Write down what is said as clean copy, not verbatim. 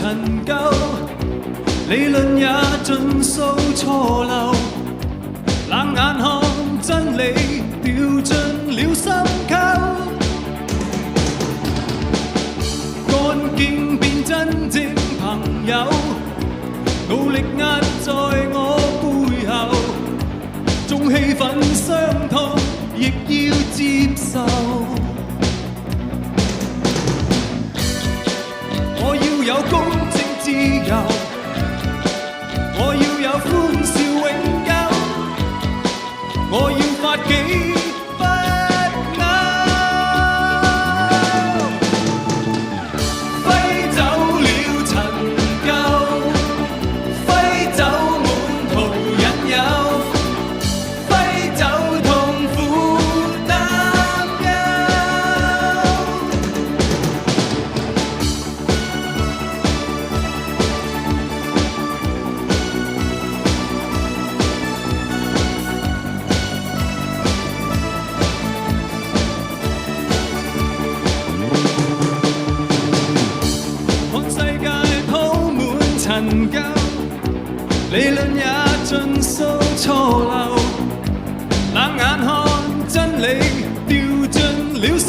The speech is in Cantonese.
陳舊，理論也盡數錯漏，冷眼看真理掉進了心溝，幹勁變真正朋友，努力壓在我背後，縱氣憤傷痛亦要接受。我要有公正自由，我要有歡笑永久，我要發己不朽，揮走了陳舊，揮走滿途引誘，揮走痛苦擔憂。看世界鋪滿陳舊，理論也盡數錯漏，冷眼看真理掉進了心